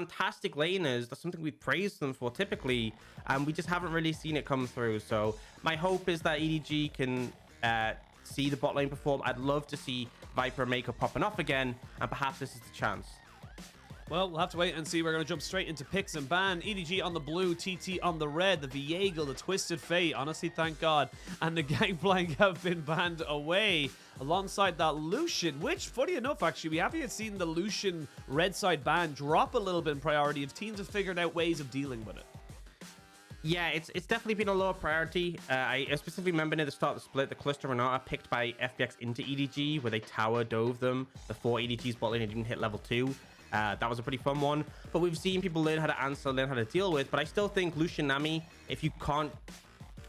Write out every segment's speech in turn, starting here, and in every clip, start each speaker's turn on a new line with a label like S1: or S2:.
S1: fantastic laners. That's something we've praised them for typically, and we just haven't really seen it come through. So my hope is that EDG can see the bot lane perform. I'd love to see Viper and Mako popping off again, and perhaps this is the chance.
S2: Well, we'll have to wait and see. We're going to jump straight into picks and ban. EDG on the blue, TT on the red, the Viego, the Twisted Fate, honestly, thank God, and the Gangplank have been banned away alongside that Lucian, which, funny enough, actually, we haven't yet seen the Lucian red side ban drop a little bit in priority if teams have figured out ways of dealing with it.
S1: Yeah, it's definitely been a lower priority. I specifically remember near the start of the split, the cluster Renata picked by FBX into EDG, where they tower dove them before EDG's bot lane didn't hit level 2. That was a pretty fun one, but we've seen people learn how to answer, learn how to deal with. But I still think Lucian Nami, if you can't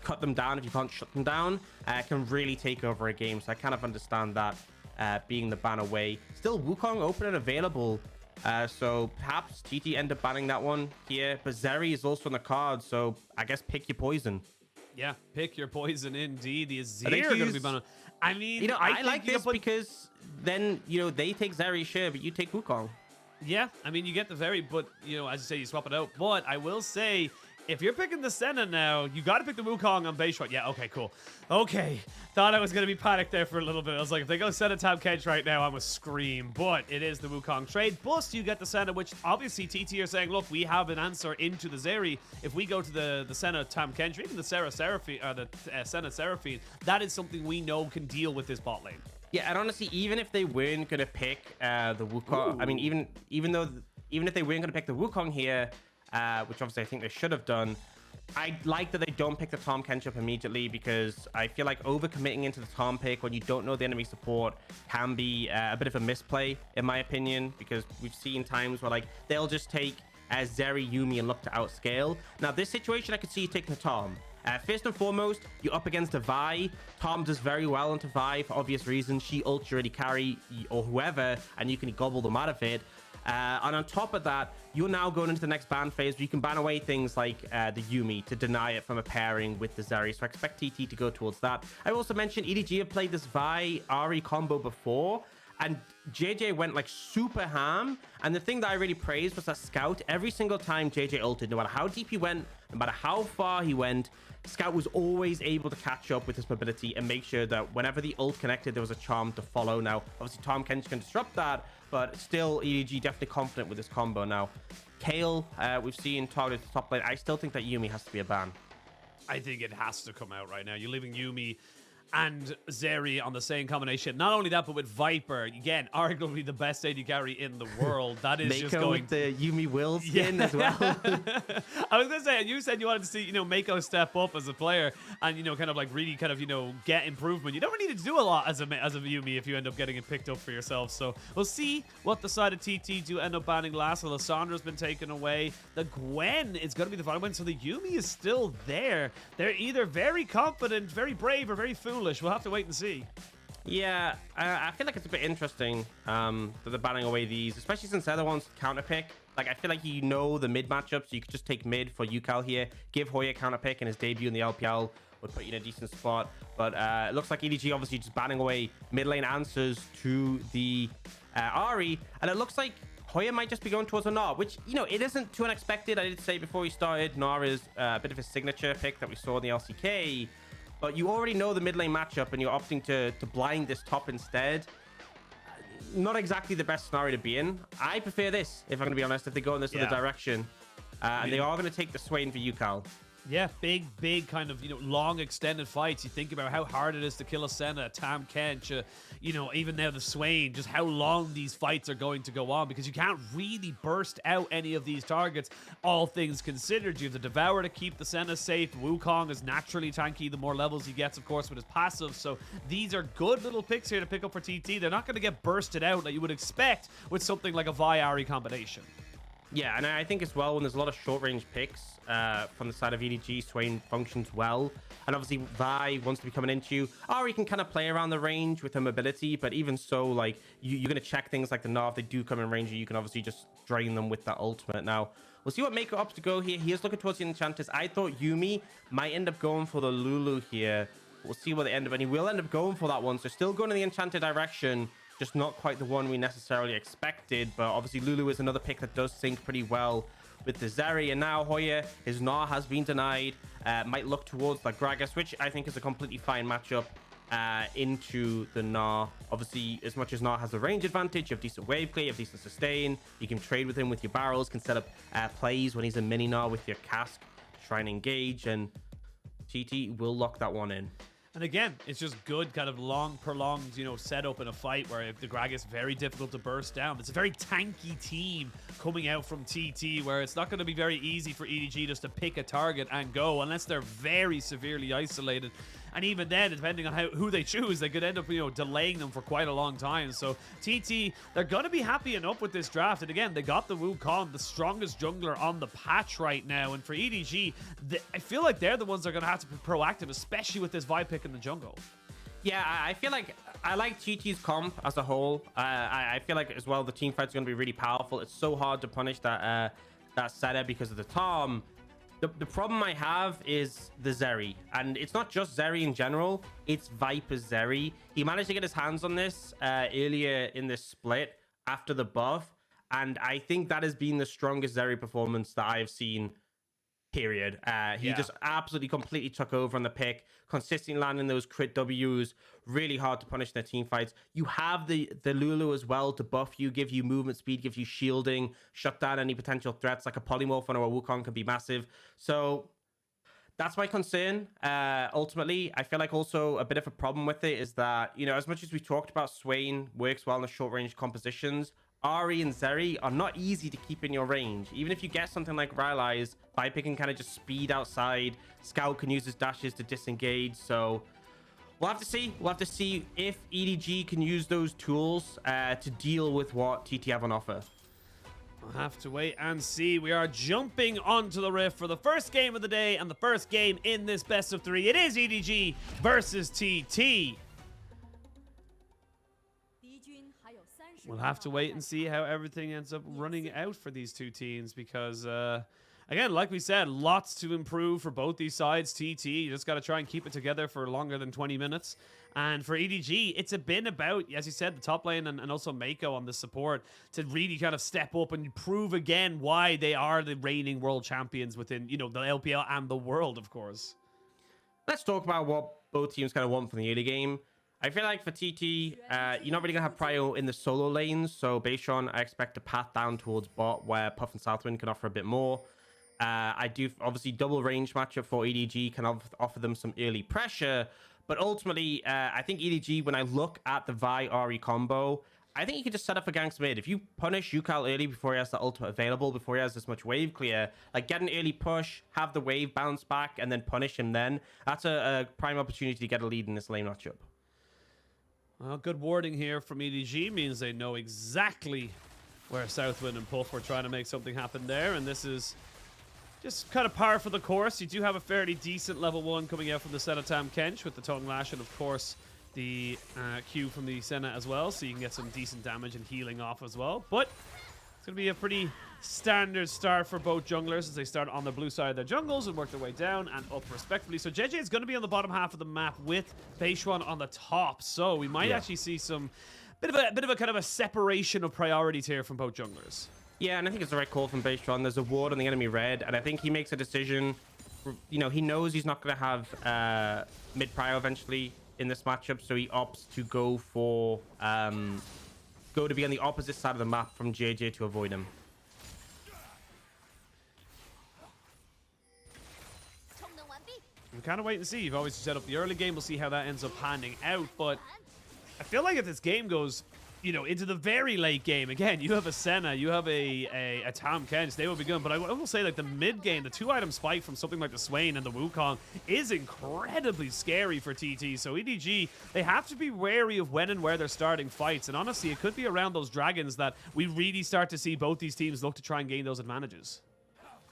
S1: cut them down, if you can't shut them down, can really take over a game. So I kind of understand that being the ban away. Still, Wukong open and available. So perhaps TT end up banning that one here. But Zeri is also on the card, so I guess pick your poison.
S2: Yeah, pick your poison indeed. The Azir are going to be banned. I mean,
S1: I like this because then, they take Zeri's share, but you take Wukong.
S2: Yeah, I mean, you get the very, but, as you say, you swap it out. But I will say, if you're picking the Senna now, you got to pick the Wukong on base shot. Yeah, okay, cool. Okay, thought I was going to be panicked there for a little bit. I was like, if they go Senna Tam Kench right now, I'm going to scream. But it is the Wukong trade. Plus, you get the Senna, which obviously TT are saying, look, we have an answer into the Zeri. If we go to the Senna Tam Kench, or even the Senna Seraphine, that is something we know can deal with this bot lane.
S1: Yeah, and honestly, even if they weren't gonna pick the Wukong, I mean, even if they weren't gonna pick the Wukong here, which obviously I think they should have done, I like that they don't pick the Tahm Kench up immediately, because I feel like overcommitting into the Tahm pick when you don't know the enemy support can be a bit of a misplay, in my opinion, because we've seen times where they'll just take Zeri, Yuumi, and look to outscale. Now, this situation, I could see you taking the Tahm. First and foremost, you're up against a Vi. Tahm does very well into Vi for obvious reasons. She ults already carry or whoever, and you can gobble them out of it. And on top of that, you're now going into the next ban phase where you can ban away things like the Yuumi to deny it from a pairing with the Zeri. So I expect TT to go towards that. I also mentioned EDG have played this Vi Ahri combo before, and JJ went super ham. And the thing that I really praised was that Scout, every single time JJ ulted, no matter how deep he went, no matter how far he went, Scout was always able to catch up with his mobility and make sure that whenever the ult connected, there was a charm to follow. Now, obviously, Tahm Kench can disrupt that, but still, EDG definitely confident with this combo. Now, Kayle, we've seen targeted the top lane. I still think that Yuumi has to be a ban.
S2: I think it has to come out right now. You're leaving Yuumi and Zeri on the same combination. Not only that, but with Viper, again, arguably the best AD carry in the world. That is
S1: Mako
S2: just going
S1: with the Yuumi Will skin as well.
S2: I was gonna say, and you said you wanted to see, Mako step up as a player and really get improvement. You don't really need to do a lot as a Yuumi if you end up getting it picked up for yourself. So we'll see what the side of TT do end up banning last. Alessandra's been taken away. The Gwen is going to be the final one, so the Yuumi is still there. They're either very confident, very brave, or very foolish. We'll have to wait and see.
S1: Yeah, I feel like it's a bit interesting that they're banning away these, especially since they're the ones counter pick. I feel like the mid matchup, so you could just take mid for Yukal here, give Hoya counter pick, and his debut in the LPL would put you in a decent spot. But it looks like EDG obviously just banning away mid lane answers to the Ahri, and it looks like Hoya might just be going towards a Gnar, which, it isn't too unexpected. I did say before we started, Gnar is a bit of a signature pick that we saw in the LCK. But you already know the mid lane matchup, and you're opting to blind this top instead. Not exactly the best scenario to be in. I prefer this, if I'm going to be honest, if they go in this other direction. And they are going to take the Swain for Yukal.
S2: Yeah, big kind of, long extended fights. You think about how hard it is to kill a Senna, a Tahm Kench, even now the Swain, just how long these fights are going to go on, because you can't really burst out any of these targets, all things considered. You have the Devour to keep the Senna safe. Wukong is naturally tanky the more levels he gets, of course, with his passive. So these are good little picks here to pick up for TT. They're not going to get bursted out like you would expect with something like a Vi Ahri combination.
S1: Yeah, and I think as well, when there's a lot of short-range picks from the side of EDG, Swain functions well. And obviously, Vi wants to be coming into you. Ahri can kind of play around the range with her mobility, but even so, you're going to check things like the Gnar. If they do come in range, you can obviously just drain them with that ultimate. Now, we'll see what Mako opts to go here. He is looking towards the Enchanters. I thought Yuumi might end up going for the Lulu here. We'll see what they end up, and he will end up going for that one. So still going in the Enchanted direction. just not quite the one we necessarily expected. But obviously Lulu is another pick that does sync pretty well with the Zeri. And now Hoya, his Gnar has been denied. Might look towards the Gragas, which I think is a completely fine matchup into the Gnar. Obviously, as much as Gnar has a range advantage, you have decent wave clear, you have decent sustain. You can trade with him with your barrels, can set up plays when he's a mini Gnar with your cask to try and engage. And TT will lock that one in.
S2: And again, it's just good kind of long, prolonged, you know, setup in a fight where if the Gragas is very difficult to burst down. It's a very tanky team coming out from TT where it's not going to be very easy for EDG just to pick a target and go unless they're very severely isolated. And even then, depending on who they choose, they could end up, you know, delaying them for quite a long time. So TT, they're going to be happy enough with this draft. And again, they got the Wukong, the strongest jungler on the patch right now. And for EDG, I feel like they're the ones that are going to have to be proactive, especially with this Vi pick in the jungle.
S1: Yeah, I feel like I like TT's comp as a whole. I feel like as well the team fight's going to be really powerful. It's so hard to punish that setup because of the Tom. The problem I have is the Zeri, and it's not just Zeri in general, it's Viper's Zeri. He managed to get his hands on this earlier in this split after the buff, and I think that has been the strongest Zeri performance that I've seen, period. He just absolutely completely took over on the pick, consistently landing those crit Ws, really hard to punish their team fights. You have the Lulu as well to buff you, give you movement speed, give you shielding, shut down any potential threats like a polymorph or a Wukong can be massive. So that's my concern. Ultimately, I feel like also a bit of a problem with it is that, you know, as much as we talked about Swain works well in the short range compositions, Ahri and Zeri are not easy to keep in your range. Even if you get something like Rylai's, Viper can kind of just speed outside. Scout can use his dashes to disengage. So we'll have to see. We'll have to see if EDG can use those tools to deal with what TT have on offer.
S2: We'll have to wait and see. We are jumping onto the Rift for the first game of the day and the first game in this best of 3. It is EDG versus TT. We'll have to wait and see how everything ends up running out for these two teams because, again, like we said, lots to improve for both these sides. TT, you just got to try and keep it together for longer than 20 minutes. And for EDG, it's been about, as you said, the top lane and also Mako on the support to really kind of step up and prove again why they are the reigning world champions within, you know, the LPL and the world, of course.
S1: Let's talk about what both teams kind of want from the early game. I feel like for TT, you're not really going to have prio in the solo lanes. So Bayshon, I expect to path down towards bot where Puff and Southwind can offer a bit more. I do obviously double range matchup for EDG can offer them some early pressure. But ultimately, I think EDG, when I look at the Vi Ahri combo, I think you can just set up for ganks mid. If you punish Yukal early before he has the ultimate available, before he has this much wave clear, like get an early push, have the wave bounce back, and then punish him then. That's a prime opportunity to get a lead in this lane matchup.
S2: Well, good warding here from EDG means they know exactly where Southwind and Puff were trying to make something happen there, and this is just kind of par for the course. You do have a fairly decent level 1 coming out from the Senatam Kench with the Tongue Lash and, of course, the Q from the Senna as well, so you can get some decent damage and healing off as well. But it's going to be a pretty standard start for both junglers as they start on the blue side of their jungles and work their way down and up respectively. So JJ is going to be on the bottom half of the map with Bayshwan on the top. So we might actually see some bit of a kind of a separation of priorities here from both junglers.
S1: Yeah, and I think it's the right call from Bayshwan. There's a ward on the enemy red, and I think he makes a decision. You know, he knows he's not going to have mid prio eventually in this matchup, so he opts to go for to be on the opposite side of the map from JJ to avoid him.
S2: We kind of wait and see. You've always set up the early game. We'll see how that ends up panning out. But I feel like if this game goes, you know, into the very late game, again, you have a Senna, you have a Tom Kench, they will be good. But I will say, like, the mid game, the 2-item spike from something like the Swain and the Wukong is incredibly scary for TT. So EDG, they have to be wary of when and where they're starting fights. And honestly, it could be around those dragons that we really start to see both these teams look to try and gain those advantages.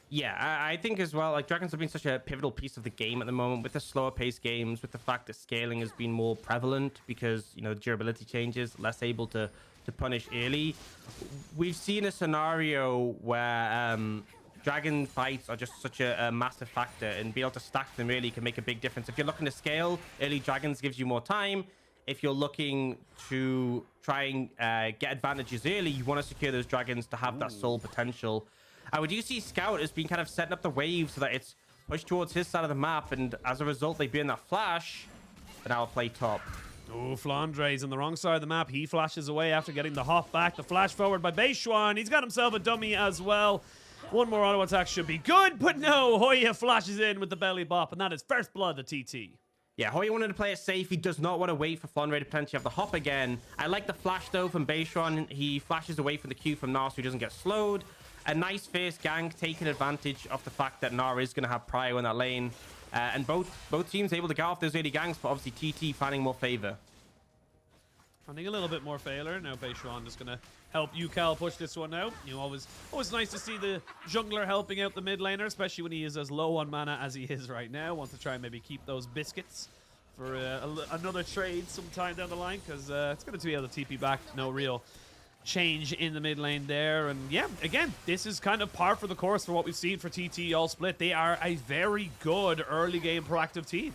S1: Yeah, I think as well, like, dragons have been such a pivotal piece of the game at the moment with the slower paced games, with the fact that scaling has been more prevalent because, you know, durability changes, less able to punish early. We've seen a scenario where dragon fights are just such a massive factor, and being able to stack them really can make a big difference. If you're looking to scale, early dragons gives you more time. if you're looking to try and get advantages early, you want to secure those dragons to have that soul potential. We do see Scout has been kind of setting up the wave so that it's pushed towards his side of the map, and as a result, they burn that flash, and now play top.
S2: Oh, Flandre's on the wrong side of the map. He flashes away after getting the hop back. The flash forward by Beishuan. He's got himself a dummy as well. One more auto attack should be good, but no, Hoya flashes in with the belly bop, and that is first blood to TT.
S1: Yeah, Hoya wanted to play it safe. He does not want to wait for Flandre to potentially have the hop again. I like the flash, though, from Beishuan. He flashes away from the Q from Nar so he doesn't get slowed. A nice first gank, taking advantage of the fact that Nar is going to have Prio in that lane. And both teams able to get off those early ganks, but obviously TT finding more favor.
S2: Finding a little bit more failure. Now Beishuan is going to help Yukal push this one out. You know, always nice to see the jungler helping out the mid laner, especially when he is as low on mana as he is right now. Wants to try and maybe keep those biscuits for another trade sometime down the line, because it's going to be able to TP back. No real change in the mid lane there. And yeah, again, this is kind of par for the course for what we've seen for TT all split. They are a very good early game proactive team.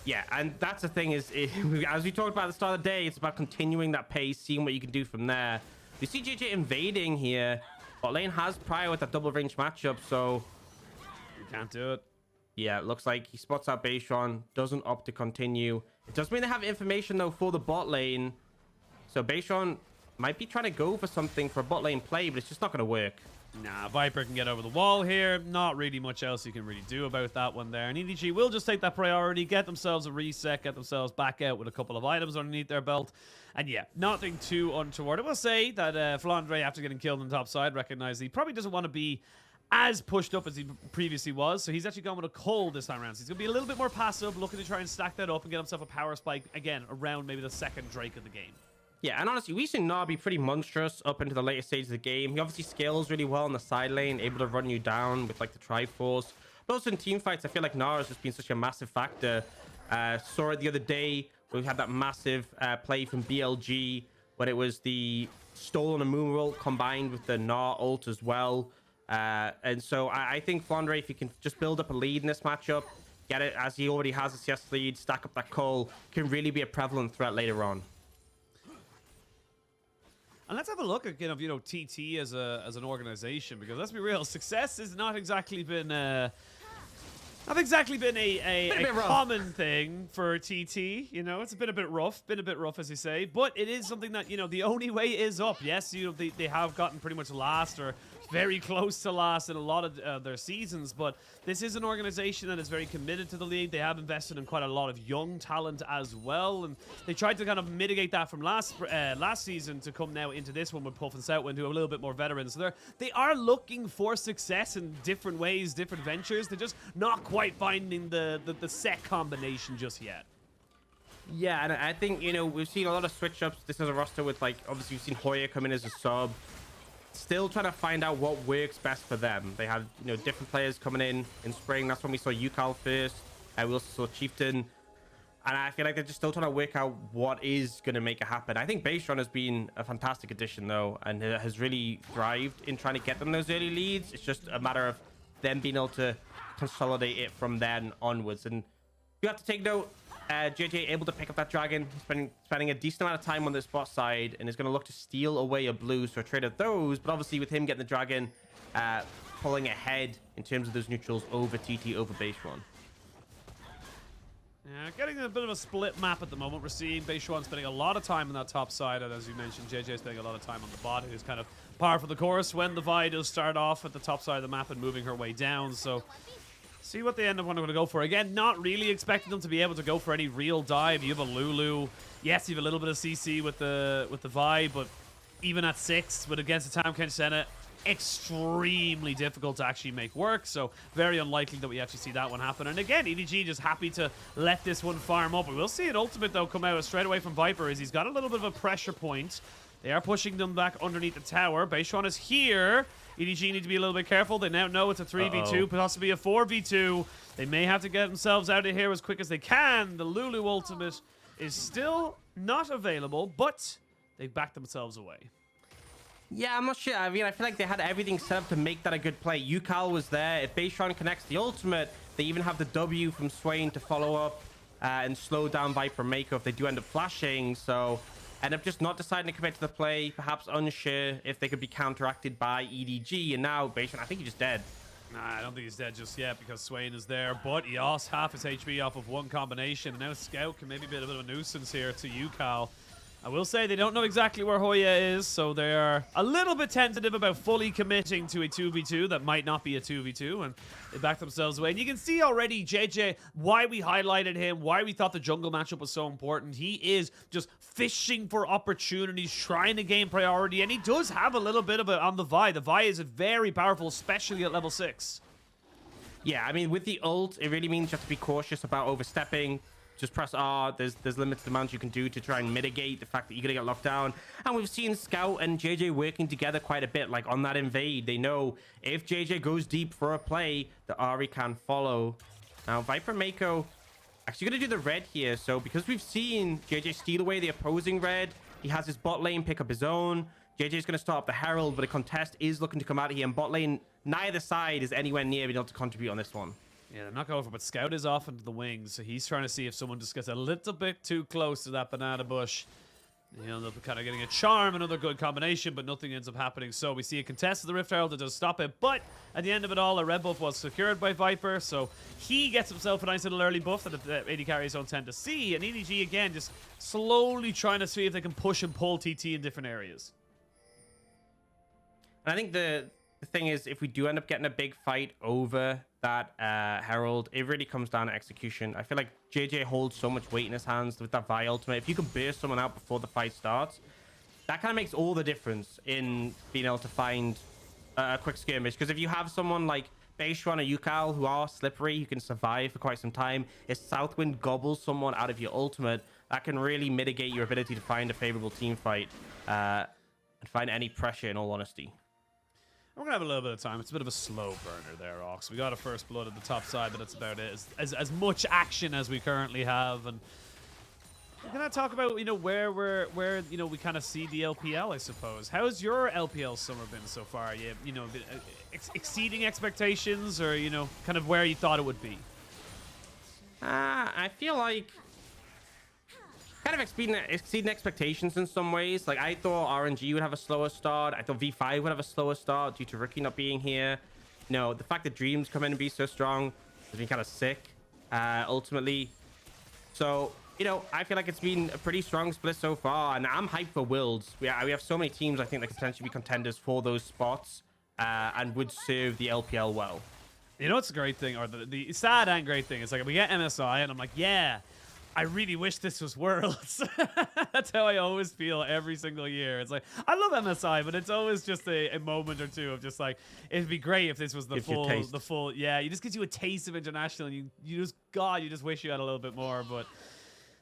S1: Yeah, and that's the thing is, as we talked about at the start of the day, it's about continuing that pace, seeing what you can do from there. We see JJ invading here. Bot lane has Prio with that double range matchup, so
S2: You can't do it.
S1: yeah, it looks like he spots out Beishuan, doesn't opt to continue. It does mean they have information, though, for the bot lane. So Beishuan might be trying to go for something for a bot lane play, but it's just not going to work.
S2: Nah, Viper can get over the wall here. Not really much else you can really do about that one there. And EDG will just take that priority, get themselves a reset, get themselves back out with a couple of items underneath their belt. And yeah, nothing too untoward. I will say that Flandre, after getting killed on the top side, recognized he probably doesn't want to be as pushed up as he previously was. So he's actually gone with a Cole this time around. So he's going to be a little bit more passive, looking to try and stack that up and get himself a power spike, again, around maybe the second Drake of the game.
S1: Yeah, and honestly, we've seen Nar be pretty monstrous up into the later stages of the game. He obviously scales really well on the side lane, able to run you down with like the Triforce. But also in team fights, I feel like Nar has just been such a massive factor. Saw it the other day where we had that massive play from BLG, when it was the stolen and moon roll combined with the Nar ult as well. And so I think Flandre, if he can just build up a lead in this matchup, get it as he already has a CS lead, stack up that Cole, can really be a prevalent threat later on.
S2: And let's have a look at TT as an organization, because let's be real, success has not exactly been a common thing for TT. You know, it's been a bit rough, as you say, but it is something that, the only way is up. Yes, they have gotten pretty much last or very close to last in a lot of their seasons, but this is an organization that is very committed to the league. They have invested in quite a lot of young talent as well, and they tried to kind of mitigate that from last season to come now into this one with Puff and Southwind, who are a little bit more veterans. So they are looking for success in different ways, different ventures. They're just not quite finding the set combination just yet.
S1: Yeah, and I think, we've seen a lot of switch ups. This is a roster with, like, obviously you've seen Hoya come in as a sub. Still trying to find out what works best for them. They have, different players coming in spring. That's when we saw Yukal first. We also saw Chieftain. And I feel like they're just still trying to work out what is going to make it happen. I think Beishuan has been a fantastic addition, though, and has really thrived in trying to get them those early leads. It's just a matter of them being able to consolidate it from then onwards. And you have to take note, JJ able to pick up that dragon, spending a decent amount of time on this bot side, and is going to look to steal away a blue, so a trade of those. But obviously with him getting the dragon, pulling ahead in terms of those neutrals over TT, over Beishuan.
S2: Yeah, getting a bit of a split map at the moment. We're seeing Beishuan spending a lot of time on that top side, and as you mentioned, JJ spending a lot of time on the bot, who's kind of par for the course when the Vi does start off at the top side of the map and moving her way down. So see what they end up wanting to go for. Again, not really expecting them to be able to go for any real dive. You have a Lulu. Yes, you have a little bit of CC with the Vi, but even at 6 with against the Tahm Kench Senna, extremely difficult to actually make work. So very unlikely that we actually see that one happen. And again, EDG just happy to let this one farm up. We will see an ultimate, though, come out straight away from Viper, as he's got a little bit of a pressure point. They are pushing them back underneath the tower. Beishuan is here. EDG need to be a little bit careful. They now know it's a 3v2, possibly a 4v2. They may have to get themselves out of here as quick as they can. The Lulu ultimate is still not available, but they've backed themselves away.
S1: Yeah, I'm not sure. I mean, I feel like they had everything set up to make that a good play. Yukal was there. If Beishuan connects the ultimate, they even have the W from Swain to follow up. and slow down Viper and Mako if they do end up flashing. So end up just not deciding to commit to the play, perhaps unsure if they could be counteracted by EDG. And now Bayshore, I think he's just dead.
S2: Nah, I don't think he's dead just yet because Swain is there, but he lost half his HP off of one combination. And now Scout can maybe be a bit of a nuisance here to you, Cal. I will say they don't know exactly where Hoya is, so they are a little bit tentative about fully committing to a 2v2 that might not be a 2v2, and they back themselves away. And you can see already, JJ, why we highlighted him, why we thought the jungle matchup was so important. He is just fishing for opportunities, trying to gain priority, and he does have a little bit of it on the Vi. The Vi is very powerful, especially at level 6.
S1: Yeah, I mean, with the ult, it really means you have to be cautious about overstepping. Just press R. There's limited amounts you can do to try and mitigate the fact that you're going to get locked down. And we've seen Scout and JJ working together quite a bit. Like on that invade, they know if JJ goes deep for a play, the Ari can follow. Now, Viper Mako actually going to do the red here. So because we've seen JJ steal away the opposing red, he has his bot lane pick up his own. JJ's going to start up the Herald, but a contest is looking to come out of here. And bot lane, neither side is anywhere near being able to contribute on this one.
S2: Yeah, they're not going for, but Scout is off into the wings, so he's trying to see if someone just gets a little bit too close to that banana bush. You know, they're kind of getting a charm, another good combination, but nothing ends up happening. So we see a contest of the Rift Herald that does stop it, but at the end of it all, a red buff was secured by Viper, so he gets himself a nice little early buff that the AD carries don't tend to see, and EDG, again, just slowly trying to see if they can push and pull TT in different areas.
S1: And I think the thing is, if we do end up getting a big fight over that Herald, it really comes down to execution. I feel like JJ holds so much weight in his hands with that Vi ultimate. If you can burst someone out before the fight starts, that kind of makes all the difference in being able to find a quick skirmish. Because if you have someone like Bayshore or Yukal who are slippery, who can survive for quite some time, if Southwind gobbles someone out of your ultimate, that can really mitigate your ability to find a favorable team fight and find any pressure, in all honesty.
S2: We're going to have a little bit of time. It's a bit of a slow burner there, Ox. We got a first blood at the top side, but that's about it. As much action as we currently have. And we're going to talk about, you know, where you know, we kind of see the LPL, I suppose. How's your LPL summer been so far? You know, exceeding expectations, or, you know, kind of where you thought it would be?
S1: I feel like kind of exceeding expectations in some ways. Like I thought RNG would have a slower start. I thought V5 would have a slower start due to Ricky not being here. You know, the fact that Dreams come in and be so strong has been kind of sick, ultimately. So, you know, I feel like it's been a pretty strong split so far, and I'm hyped for Worlds. We have so many teams I think that could potentially be contenders for those spots and would serve the LPL well.
S2: You know what's the great thing, or the sad and great thing, is like we get MSI, and I'm like, yeah, I really wish this was Worlds. That's how I always feel every single year. It's like, I love MSI, but it's always just a moment or two of just like, it'd be great if this was the full, yeah, it just gives you a taste of international, and you just wish you had a little bit more. But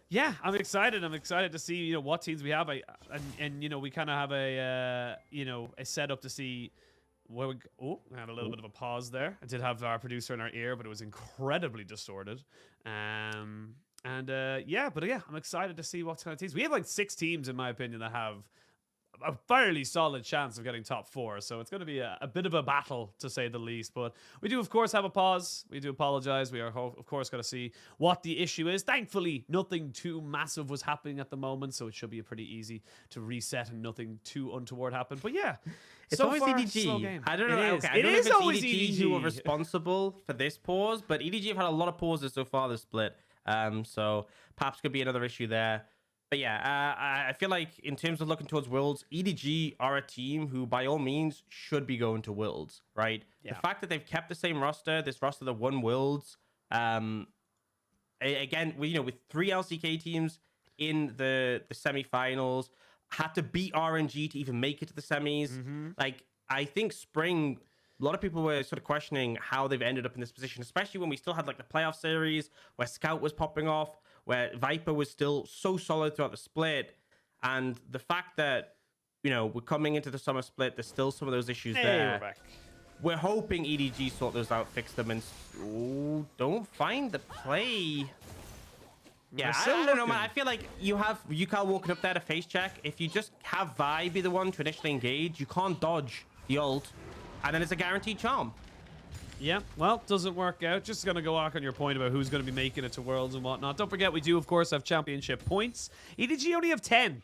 S2: yeah, I'm excited. I'm excited to see, you know, what teams we have. And you know, we kind of have a, you know, a setup to see where we had a little bit of a pause there. I did have our producer in our ear, but it was incredibly distorted. Yeah, I'm excited to see what kind of teams. We have like 6 teams, in my opinion, that have a fairly solid chance of getting top 4. So it's going to be a bit of a battle, to say the least. But we do, of course, have a pause. We do apologize. We are, of course, going to see what the issue is. Thankfully, nothing too massive was happening at the moment, so it should be pretty easy to reset and nothing too untoward happened. But yeah,
S1: it's
S2: so
S1: always
S2: far,
S1: EDG.
S2: slow game.
S1: I don't know.
S2: It
S1: I don't know
S2: is
S1: if it's
S2: always
S1: EDG who are responsible for this pause, but EDG have had a lot of pauses so far this split. So perhaps could be another issue there. But yeah, I feel like in terms of looking towards Worlds, EDG are a team who by all means should be going to Worlds, right? Yeah. The fact that they've kept the same roster, this roster that won Worlds, again, you know, with 3 LCK teams in the semifinals, had to beat RNG to even make it to the semis. Like, I think Spring, a lot of people were sort of questioning how they've ended up in this position, especially when we still had like the playoff series where Scout was popping off, where Viper was still so solid throughout the split. And the fact that, you know, we're coming into the summer split, there's still some of those issues there.
S2: We're back.
S1: We're hoping EDG sort those out, fix them, and don't find the play. Yeah, I don't know, man. I feel like you have Yukal walking up there to face check. If you just have Vi be the one to initially engage, you can't dodge the ult. And then it's a guaranteed charm.
S2: Yeah, well, doesn't work out. Just going to go back on your point about who's going to be making it to Worlds and whatnot. Don't forget, we do, of course, have championship points. EDG only have 10.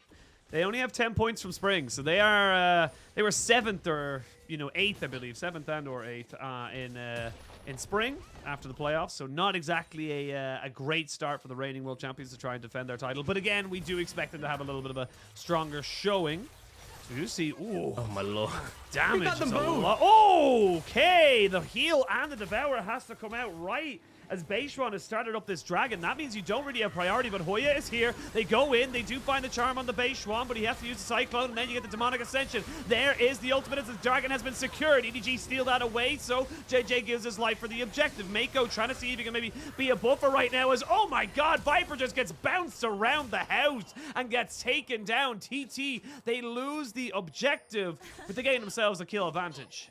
S2: They only have 10 points from spring, so they are they were 7th or 8th, I believe, 7th and or 8th in spring after the playoffs. So not exactly a great start for the reigning world champions to try and defend their title. But again, we do expect them to have a little bit of a stronger showing. So you see, ooh,
S1: Oh my lord!
S2: damage
S1: them
S2: is a
S1: both.
S2: lot. Okay, the heal and the Devourer has to come out right as Beishuan has started up this dragon. That means you don't really have priority, but Hoya is here. They go in, they do find the charm on the Beishuan, but he has to use the Cyclone, and then you get the Demonic Ascension. There is the ultimate as the dragon has been secured. EDG steal that away, so JJ gives his life for the objective. Mako trying to see if he can maybe be a buffer right now as, oh my god, Viper just gets bounced around the house and gets taken down. TT, they lose the objective, but they gain themselves a kill advantage.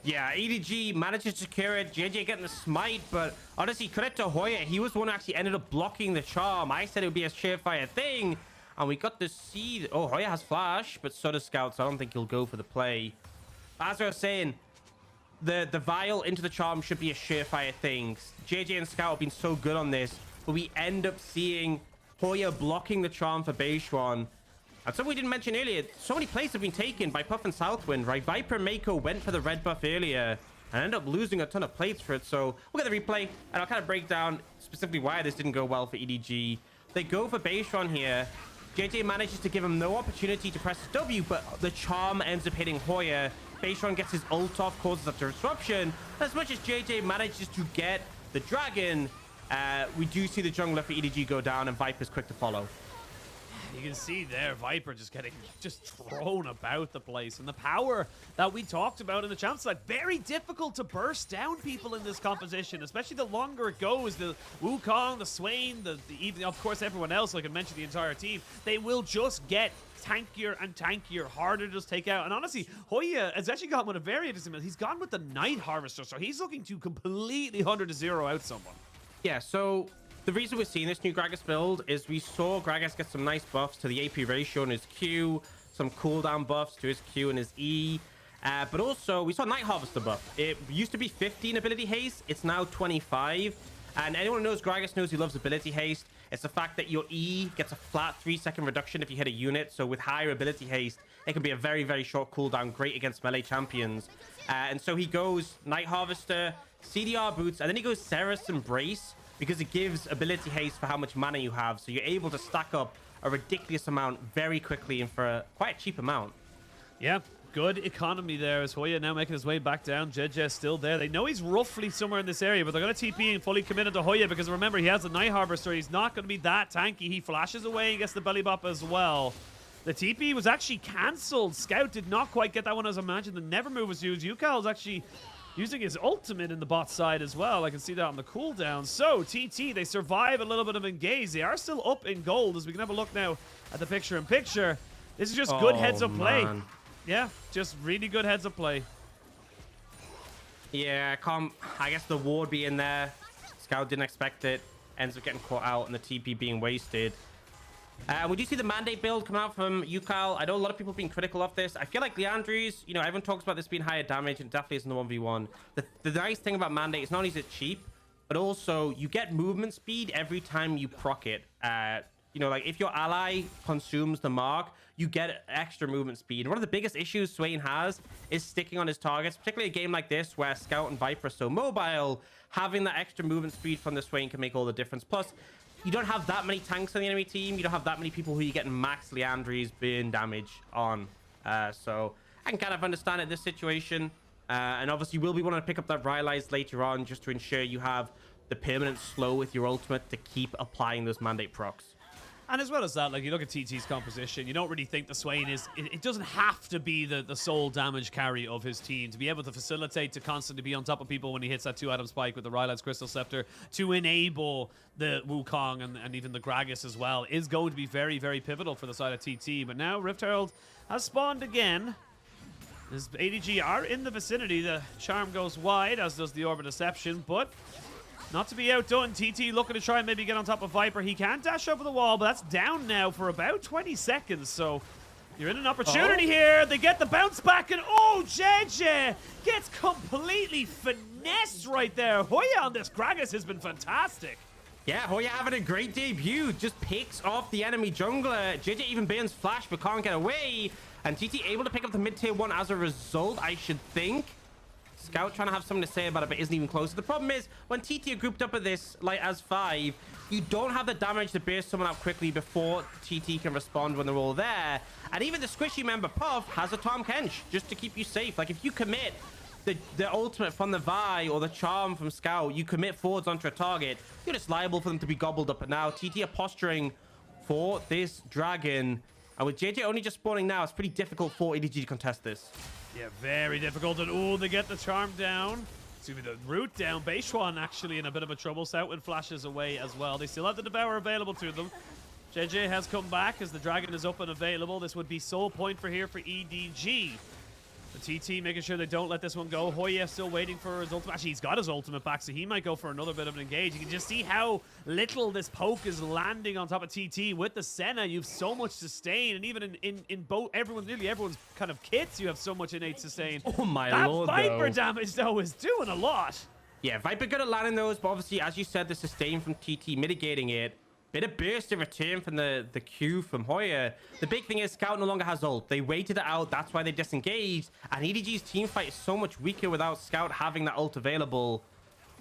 S1: Yeah, EDG manages to secure it. JJ getting the smite, but honestly, credit to Hoya. He was the one who actually ended up blocking the charm. I said it would be a surefire thing, and we got the seed. Oh, Hoya has flash, but so does Scout, so I don't think he'll go for the play. As I was saying, the vial into the charm should be a surefire thing. JJ and Scout have been so good on this, but we end up seeing Hoya blocking the charm for Beishuan. And something we didn't mention earlier, so many plays have been taken by Puff and Southwind, right? Viper and Mako went for the red buff earlier and ended up losing a ton of plates for it. So we'll get the replay, and I'll kind of break down specifically why this didn't go well for EDG. They go for Beishuan here. JJ manages to give him no opportunity to press W, but the charm ends up hitting Hoya. Beishuan gets his ult off, causes a disruption. As much as JJ manages to get the dragon, we do see the jungler for EDG go down, and Viper's quick to follow.
S2: You can see there, Viper just getting thrown about the place. And the power that we talked about in the champ side, very difficult to burst down people in this composition, especially the longer it goes. The Wukong, the Swain, even, of course, everyone else, like I mentioned, the entire team, they will just get tankier and tankier, harder to just take out. And honestly, Hoya has actually gone with a very interesting. He's gone with the Night Harvester, so he's looking to completely 100-0 out someone.
S1: Yeah, so the reason we're seeing this new Gragas build is we saw Gragas get some nice buffs to the AP ratio in his Q, some cooldown buffs to his Q and his E, but also we saw Night Harvester buff. It used to be 15 ability haste, it's now 25, and anyone who knows Gragas knows he loves ability haste. It's the fact that your E gets a flat 3-second reduction if you hit a unit, so with higher ability haste, it can be a very, very short cooldown, great against melee champions. And so he goes Night Harvester, CDR boots, and then he goes Ceres Embrace, because it gives ability haste for how much mana you have, so you're able to stack up a ridiculous amount very quickly and for quite a cheap amount.
S2: Yeah, good economy there as Hoya now making his way back down. JJ's still there. They know he's roughly somewhere in this area, but they're going to TP and fully committed to Hoya because remember, he has the Night Harvester. He's not going to be that tanky. He flashes away and gets the belly bop as well. The TP was actually cancelled. Scout did not quite get that one as imagined. The Never Move was used. Yukal's actually using his ultimate in the bot side as well. I can see that on the cooldown. So, TT, they survive a little bit of engage. They are still up in gold as we can have a look now at the picture-in-picture. This is just good heads-up play. Yeah, just really good heads-up play.
S1: Yeah, I guess the ward being there. Scout didn't expect it. Ends up getting caught out and the TP being wasted. We do see the Mandate build come out from Yukal. I know a lot of people have been critical of this. I feel like Leandri's, everyone talks about this being higher damage, and it definitely is in the 1v1. The nice thing about Mandate is not only is it cheap, but also you get movement speed every time you proc it. Like if your ally consumes the mark, you get extra movement speed. And one of the biggest issues Swain has is sticking on his targets, particularly a game like this where Scout and Viper are so mobile. Having that extra movement speed from the Swain can make all the difference. Plus, you don't have that many tanks on the enemy team. You don't have that many people who you're getting max Leandri's burn damage on. So I can kind of understand it, this situation. And obviously, you will be wanting to pick up that Rylai's later on just to ensure you have the permanent slow with your ultimate to keep applying those Mandate procs.
S2: And as well as that, like you look at TT's composition, you don't really think the Swain is... It doesn't have to be the sole damage carry of his team. To be able to facilitate, to constantly be on top of people when he hits that 2-atom spike with the Rylai's Crystal Scepter, to enable the Wukong and even the Gragas as well, is going to be very, very pivotal for the side of TT. But now Rift Herald has spawned again. As ADG are in the vicinity, the charm goes wide, as does the Orb of Deception, but... not to be outdone, TT looking to try and maybe get on top of Viper. He can dash over the wall, but that's down now for about 20 seconds. So You're in an opportunity here. They get the bounce back, and oh, JJ gets completely finessed right there. Hoya on this Gragas has been fantastic.
S1: Yeah, Hoya having a great debut. Just picks off the enemy jungler. JJ even burns flash but can't get away. And TT able to pick up the mid-tier 1 as a result, I should think. Scout trying to have something to say about it, but isn't even close. The problem is, when TT are grouped up at this, like as 5, you don't have the damage to burst someone out quickly before TT can respond when they're all there. And even the squishy member Puff has a Tahm Kench just to keep you safe. Like if you commit the ultimate from the Vi or the charm from Scout, you commit forwards onto a target, you're just liable for them to be gobbled up. But now TT are posturing for this dragon. And with JJ only just spawning now, it's pretty difficult for EDG to contest this.
S2: Yeah, very difficult. And oh, they get the charm down. It's going to be the root down. Beishuan actually in a bit of a trouble. Stoutwin flashes away as well. They still have the Devour available to them. JJ has come back as the dragon is up and available. This would be sole point for here for EDG. The TT making sure they don't let this one go. Hoya still waiting for his ultimate. Actually, he's got his ultimate back, so he might go for another bit of an engage. You can just see how little this poke is landing on top of TT. With the Senna, you have so much sustain, and even in both nearly everyone's kind of kits, you have so much innate sustain.
S1: Oh my lord,
S2: that Viper
S1: though.
S2: damage, though, is doing a lot.
S1: Yeah, Viper good at landing those, but obviously, as you said, the sustain from TT mitigating it. Bit of burst in return from the Q from Hoya. The big thing is Scout no longer has ult. They waited it out. That's why they disengaged. And EDG's team fight is so much weaker without Scout having that ult available.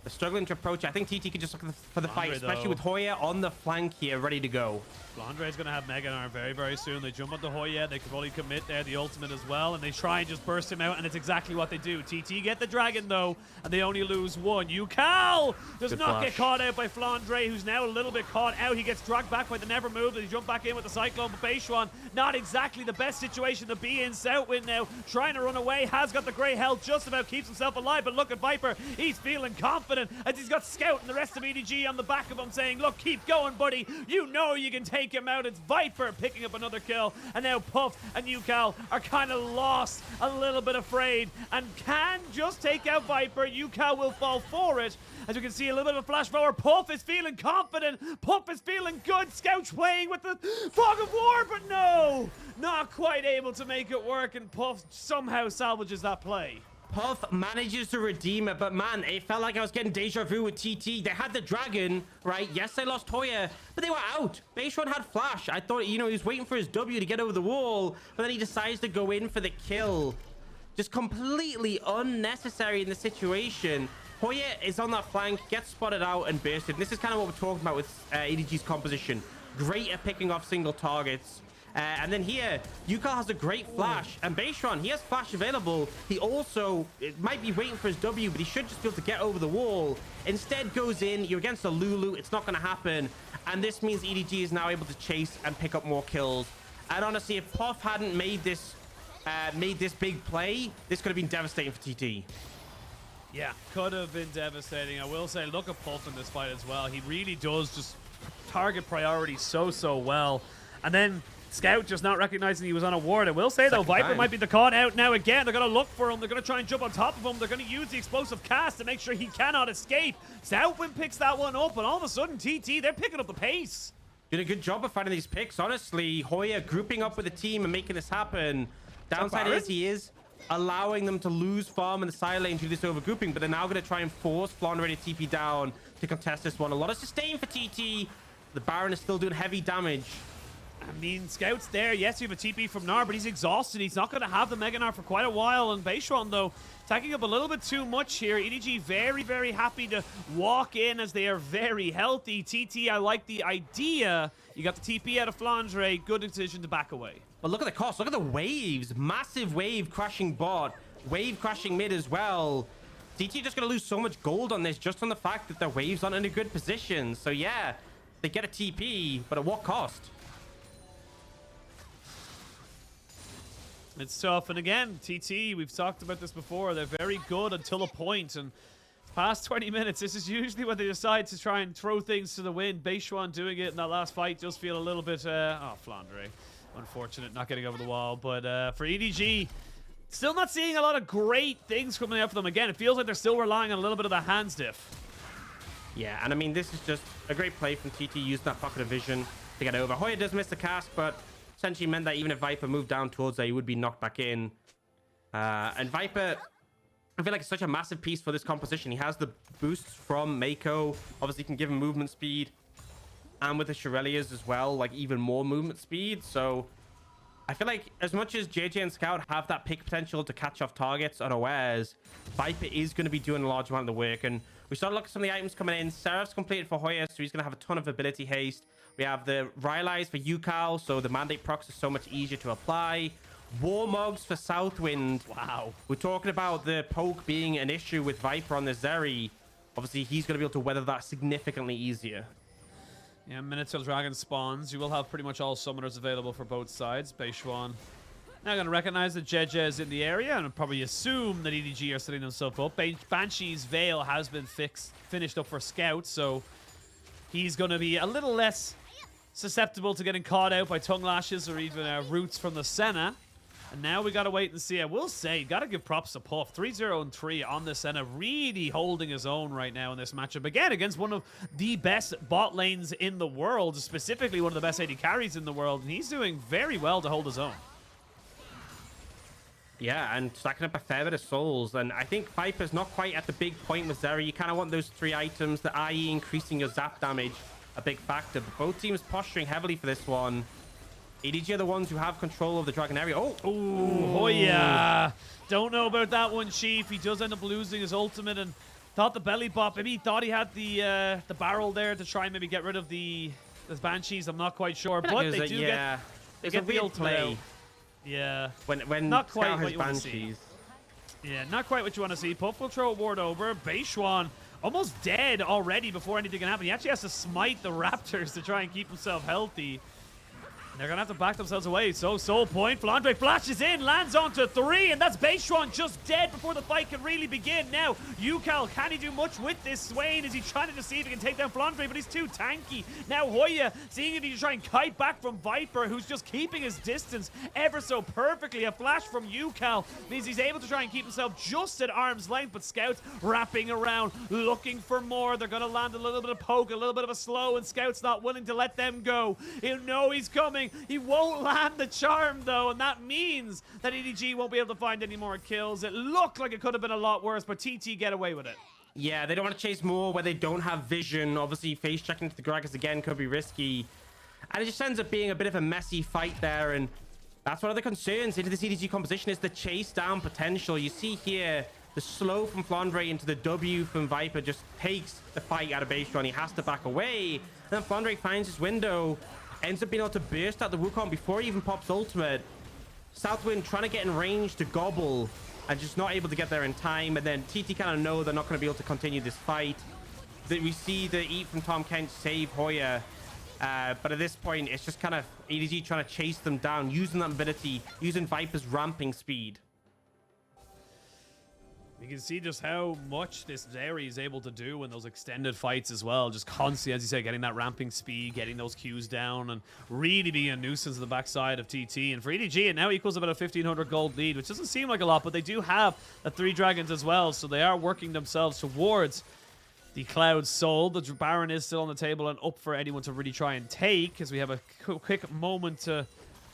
S1: They're struggling to approach it. I think TT could just look for the fight, especially with Hoya on the flank here, ready to go.
S2: Flandre's going to have Mega Arm very, very soon. They jump onto Hoya. They can probably commit there, the ultimate as well. And they try and just burst him out, and it's exactly what they do. TT get the dragon, though, and they only lose one. Yukal does not get caught out by Flandre, who's now a little bit caught out. He gets dragged back by the Never Move. They jump back in with the Cyclone, but Beishuan, not exactly the best situation to be in. Stoutwin now trying to run away. Has got the great health, just about keeps himself alive. But look at Viper. He's feeling confident as he's got Scout and the rest of EDG on the back of him saying, look, keep going, buddy. You know you can take him out. It's Viper picking up another kill. And now Puff and Yukal are kind of lost, a little bit afraid, and can just take out Viper. Yukal will fall for it. As you can see, a little bit of a flash forward. Puff is feeling confident. Puff is feeling good. Scout playing with the Fog of War, but no, not quite able to make it work. And Puff somehow salvages that play.
S1: Puff manages to redeem it, but man, it felt like I was getting deja vu with TT. They had the dragon, right? Yes, they lost Hoya, but they were out. Beishuan had flash. I thought, you know, he was waiting for his W to get over the wall, but then he decides to go in for the kill. Just completely unnecessary in the situation. Hoya is on that flank, gets spotted out and bursted. This is kind of what we're talking about with EDG's composition. Great at picking off single targets. And then here, Yukal has a great flash. And Beishuan, he has flash available. He also might be waiting for his W, but he should just be able to get over the wall. Instead goes in, you're against a Lulu. It's not going to happen. And this means EDG is now able to chase and pick up more kills. And honestly, if Puff hadn't made this big play, this could have been devastating for TT.
S2: Yeah, could have been devastating. I will say, look at Puff in this fight as well. He really does just target priority so well. And then Scout just not recognizing he was on a ward. I will say, though, Viper might be the caught out now again. They're going to look for him. They're going to try and jump on top of him. They're going to use the explosive cast to make sure he cannot escape. Stoutwin picks that one up, and all of a sudden, TT, they're picking up the pace.
S1: Did a good job of finding these picks, honestly. Hoya grouping up with the team and making this happen. Downside is he is allowing them to lose farm in the side lane to this overgrouping, but they're now going to try and force Flandre to TP down to contest this one. A lot of sustain for TT. The Baron is still doing heavy damage.
S2: I mean, Scout's there. Yes, you have a TP from Gnar, but he's exhausted. He's not going to have the Mega Gnar for quite a while. And Beishuan, though, attacking up a little bit too much here. EDG very, very happy to walk in as they are very healthy. TT, I like the idea. You got the TP out of Flandre. Good decision to back away.
S1: But look at the cost. Look at the waves. Massive wave crashing bot. Wave crashing mid as well. TT just going to lose so much gold on this just on the fact that their waves aren't in a good position. So, yeah, they get a TP, but at what cost?
S2: It's tough. And again, TT, we've talked about this before. They're very good until a point. And past 20 minutes, this is usually when they decide to try and throw things to the wind. Beishuan doing it in that last fight does feel a little bit, Flandre. Unfortunate, not getting over the wall. But for EDG, still not seeing a lot of great things coming out for them. Again, it feels like they're still relying on a little bit of the hands diff.
S1: Yeah, and I mean, this is just a great play from TT using that pocket of vision to get over. Hoya does miss the cast, but essentially meant that even if Viper moved down towards there, he would be knocked back in. And Viper, I feel like it's such a massive piece for this composition. He has the boosts from Mako. Obviously, can give him movement speed. And with the Shirelias as well, like even more movement speed. So I feel like as much as JJ and Scout have that pick potential to catch off targets unawares, Viper is going to be doing a large amount of the work. And we started looking at some of the items coming in. Seraph's completed for Hoya, so he's going to have a ton of ability haste. We have the Rylai's for Yukal, so the Mandate procs are so much easier to apply. Warmogs for Southwind.
S2: Wow.
S1: We're talking about the poke being an issue with Viper on the Zeri. Obviously, he's going to be able to weather that significantly easier.
S2: Yeah, minute till Dragon spawns. You will have pretty much all summoners available for both sides. Beishwan now going to recognize that Jeje is in the area and probably assume that EDG are setting themselves up. Banshee's Veil has been finished up for Scout, so he's going to be a little less susceptible to getting caught out by tongue lashes or even roots from the Senna. And now we got to wait and see. I will say, got to give props to Puff. 3-0-3 on the Senna, really holding his own right now in this matchup. Again, against one of the best bot lanes in the world, specifically one of the best AD carries in the world. And he's doing very well to hold his own.
S1: Yeah, and stacking up a fair bit of souls. And I think Viper's not quite at the big point with Zeri. You kind of want those 3 items, the IE increasing your zap damage, a big factor. But both teams posturing heavily for this one. EDG are the ones who have control of the Dragon area. Oh,
S2: Hoya. Don't know about that one, Chief. He does end up losing his ultimate and thought the belly bop. Maybe he thought he had the barrel there to try and maybe get rid of the Banshees. I'm not quite sure, but they do get the ultimate out. Yeah.
S1: When
S2: not quite
S1: Scout
S2: what
S1: has
S2: you want to
S1: Banshees.
S2: see. Yeah, not quite what you want to see. Puff will throw a ward over. Beishwan almost dead already before anything can happen. He actually has to smite the Raptors to try and keep himself healthy. They're going to have to back themselves away. So, Soul Point. Flandre flashes in, lands onto 3, and that's Beishwan just dead before the fight can really begin. Now, Yukal, can he do much with this? Swain, is he trying to see if he can take down Flandre, but he's too tanky. Now, Hoya, seeing if he can try and kite back from Viper, who's just keeping his distance ever so perfectly. A flash from Yukal means he's able to try and keep himself just at arm's length, but Scout's wrapping around, looking for more. They're going to land a little bit of poke, a little bit of a slow, and Scout's not willing to let them go. He'll know he's coming. He won't land the charm, though, and that means that EDG won't be able to find any more kills. It looked like it could have been a lot worse, but TT get away with it.
S1: Yeah, they don't want to chase more where they don't have vision. Obviously, face checking to the Gragas again could be risky. And it just ends up being a bit of a messy fight there, and that's one of the concerns into this EDG composition is the chase down potential. You see here, the slow from Flandre into the W from Viper just takes the fight out of Beishwan. He has to back away. And then Flandre finds his window, ends up being able to burst out the Wukong before he even pops ultimate. Southwind trying to get in range to gobble and just not able to get there in time. And then TT kind of know they're not going to be able to continue this fight. That we see the eat from Tahm Kench save Hoya. But at this point, it's just kind of EDG trying to chase them down, using that ability, using Viper's ramping speed.
S2: You can see just how much this Zeri is able to do in those extended fights as well. Just constantly, as you say, getting that ramping speed, getting those Qs down, and really being a nuisance to the backside of TT. And for EDG, it now equals about a 1,500 gold lead, which doesn't seem like a lot, but they do have the 3 dragons as well, so they are working themselves towards the Cloud Soul. The Baron is still on the table and up for anyone to really try and take, as we have a quick moment to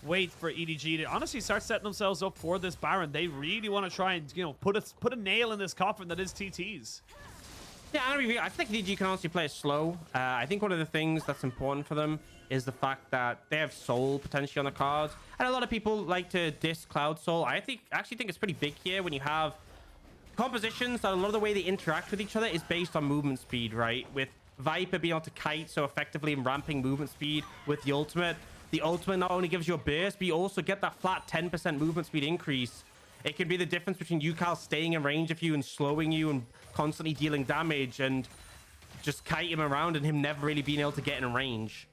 S2: wait for EDG to honestly start setting themselves up for this Baron. They really want to try and, you know, put a nail in this coffin that is TT's.
S1: Yeah, I think EDG can honestly play it slow. I think one of the things that's important for them is the fact that they have Soul potentially on the cards. And a lot of people like to diss Cloud Soul. I actually think it's pretty big here when you have compositions that a lot of the way they interact with each other is based on movement speed, right? With Viper being able to kite so effectively and ramping movement speed with the ultimate. The ultimate not only gives you a burst, but you also get that flat 10% movement speed increase. It can be the difference between Yukal staying in range of you and slowing you and constantly dealing damage and just kite him around and him never really being able to get in range.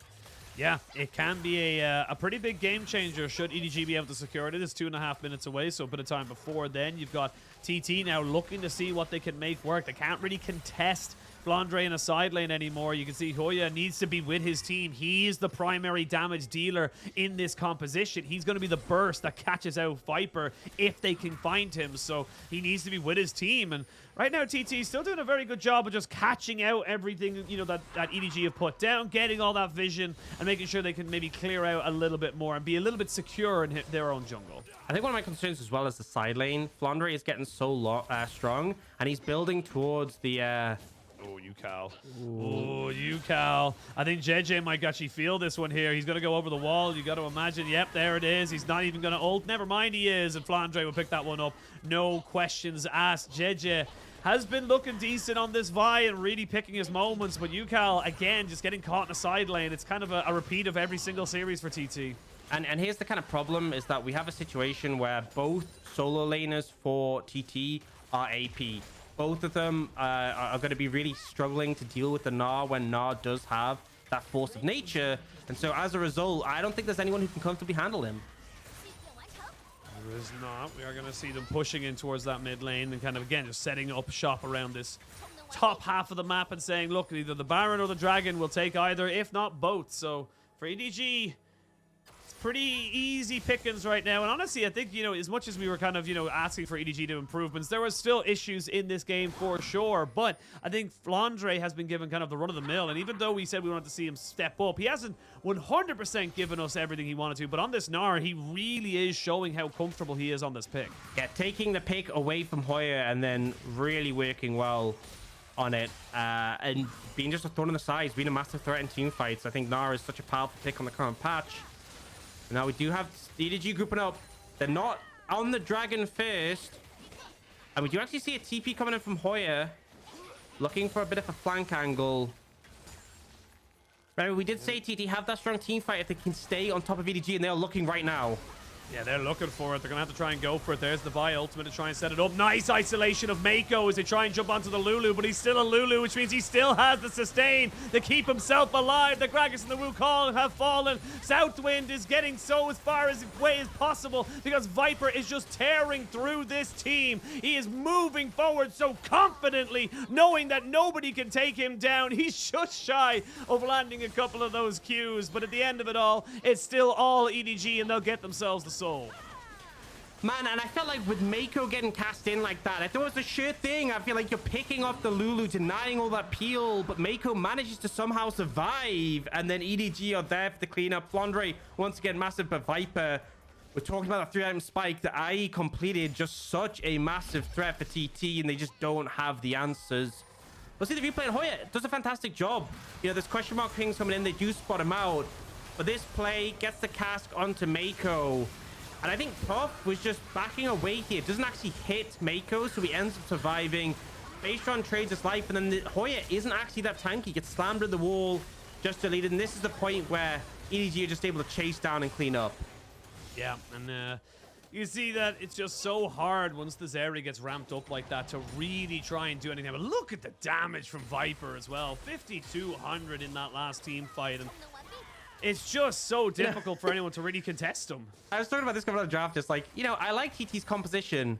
S2: Yeah, it can be a pretty big game changer should EDG be able to secure it. It is 2.5 minutes away, so a bit of time before then. You've got TT now looking to see what they can make work. They can't really contest Flandre in a side lane anymore. You can see Hoya needs to be with his team. He is the primary damage dealer in this composition. He's going to be the burst that catches out Viper if they can find him. So he needs to be with his team. And right now, TT is still doing a very good job of just catching out everything, you know, that EDG have put down, getting all that vision, and making sure they can maybe clear out a little bit more and be a little bit secure in their own jungle.
S1: I think one of my concerns as well is the side lane. Flandre is getting so strong, and he's building towards the...
S2: Oh, you Cal. Oh, you Cal. I think JJ might actually feel this one here. He's going to go over the wall. You got to imagine. Yep, there it is. He's not even going to ult. Never mind, he is. And Flandre will pick that one up. No questions asked. JJ has been looking decent on this Vi and really picking his moments. But Yukal, again, just getting caught in a side lane. It's kind of a repeat of every single series for TT.
S1: And here's the kind of problem is that we have a situation where both solo laners for TT are AP. Both of them are going to be really struggling to deal with the Gnar when Gnar does have that force of nature. And so as a result, I don't think there's anyone who can comfortably handle him.
S2: There is not. We are going to see them pushing in towards that mid lane and kind of, again, just setting up shop around this top half of the map and saying, look, either the Baron or the Dragon will take either, if not both. So for EDG... pretty easy pickings right now. And honestly, I think, you know, as much as we were kind of, you know, asking for EDG to improvements, there was still issues in this game for sure. But I think Flandre has been given kind of the run of the mill. And even though we said we wanted to see him step up, he hasn't 100% given us everything he wanted to. But on this Gnar, he really is showing how comfortable he is on this pick.
S1: Yeah, taking the pick away from Hoya and then really working well on it. And being just a thorn in the side, being a massive threat in team fights. I think Gnar is such a powerful pick on the current patch. Now we do have EDG grouping up. They're not on the Dragon first. And we do actually see a TP coming in from Hoya. Looking for a bit of a flank angle. Remember, we did say TT have that strong team fight if they can stay on top of EDG, and they're looking right now.
S2: Yeah, they're looking for it. They're going to have to try and go for it. There's the Vi ultimate to try and set it up. Nice isolation of Mako as they try and jump onto the Lulu, but he's still a Lulu, which means he still has the sustain to keep himself alive. The Gragas and the Wukong have fallen. Southwind is getting so as far away as possible because Viper is just tearing through this team. He is moving forward so confidently, knowing that nobody can take him down. He's just shy of landing a couple of those Qs, but at the end of it all, it's still all EDG, and they'll get themselves the soul.
S1: Man, and I felt like with Mako getting cast in like that, I thought it was a sure thing. I feel like you're picking off the Lulu, denying all that peel, but Mako manages to somehow survive, and then EDG are there for the cleanup. Flandre, once again, massive, but Viper, we're talking about a 3-item spike. The IE completed, just such a massive threat for TT, and they just don't have the answers. But see, the replay, Hoya does a fantastic job. You know, there's question mark pings coming in, they do spot him out, but this play gets the cask onto Mako. And I think Puff was just backing away here. Doesn't actually hit Mako, so he ends up surviving. Baystron trades his life, and then Hoya isn't actually that tanky. He gets slammed at the wall, just deleted. And this is the point where EDG are just able to chase down and clean up.
S2: Yeah, and you see that it's just so hard once the Zeri gets ramped up like that to really try and do anything. But look at the damage from Viper as well. 5,200 in that last team fight. And it's just so difficult for anyone to really contest him.
S1: I was talking about this coming out of the draft. Just like, you know, I like TT's composition,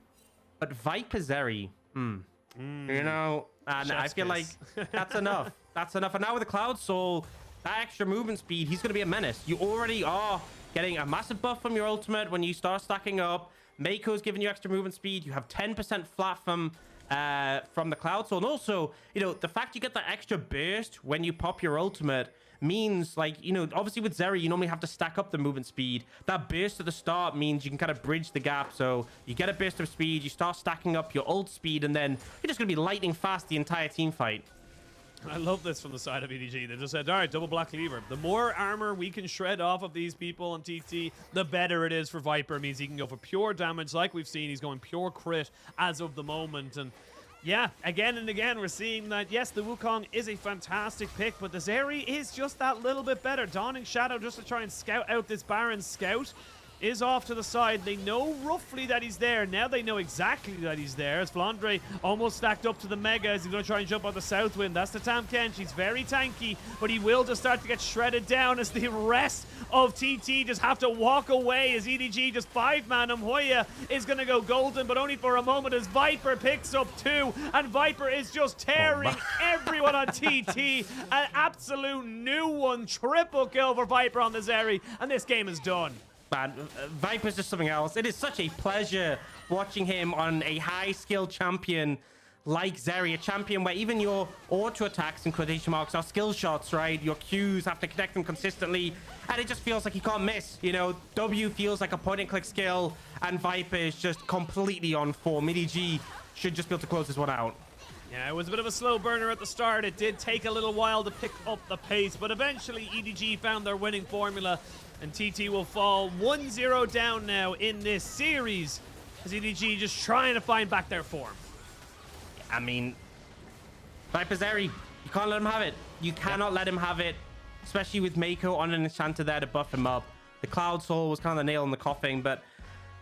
S1: but Viper Zeri, you know, and I feel like that's enough. That's enough. And now with the Cloud Soul, that extra movement speed, he's going to be a menace. You already are getting a massive buff from your ultimate when you start stacking up. Mako's giving you extra movement speed. You have 10% flat from the Cloud Soul. And also, you know, the fact you get that extra burst when you pop your ultimate means, like, you know, obviously with Zeri, you normally have to stack up the movement speed. That burst at the start means you can kind of bridge the gap. So you get a burst of speed, you start stacking up your ult speed, and then you're just going to be lightning fast the entire team fight.
S2: I love this from the side of EDG. They just said, all right, double black lever. The more armor we can shred off of these people on TT, the better it is for Viper. It means he can go for pure damage like we've seen. He's going pure crit as of the moment. And yeah, again and again, we're seeing that, yes, the Wukong is a fantastic pick, but the Zeri is just that little bit better. Dawning Shadow just to try and scout out this Baron scout. is off to the side. They know roughly that he's there. Now they know exactly that he's there. As Flandre almost stacked up to the Mega as he's going to try and jump on the south wind. That's the Tam Kench. He's very tanky, but he will just start to get shredded down as the rest of TT just have to walk away as EDG just 5-man him. Hoya is going to go golden, but only for a moment as Viper picks up 2, and Viper is just tearing everyone on TT. An absolute new one. Triple kill for Viper on the Zeri, and this game is done.
S1: Man, Viper's just something else. It is such a pleasure watching him on a high-skill champion like Zeri, a champion where even your auto attacks in quotation marks are skill shots, right? Your Qs have to connect them consistently, and it just feels like he can't miss. You know, W feels like a point-and-click skill, and Viper is just completely on form. EDG should just be able to close this one out.
S2: Yeah, it was a bit of a slow burner at the start. It did take a little while to pick up the pace, but eventually EDG found their winning formula, and TT will fall 1-0 down now in this series as EDG just trying to find back their form.
S1: I mean, Viper Zeri, you can't let him have it. You cannot let him have it, especially with Mako on an enchanter there to buff him up. The Cloud Soul was kind of the nail in the coffin, but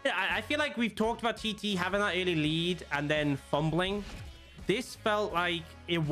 S1: yeah, I feel like we've talked about TT having that early lead and then fumbling. This felt like it was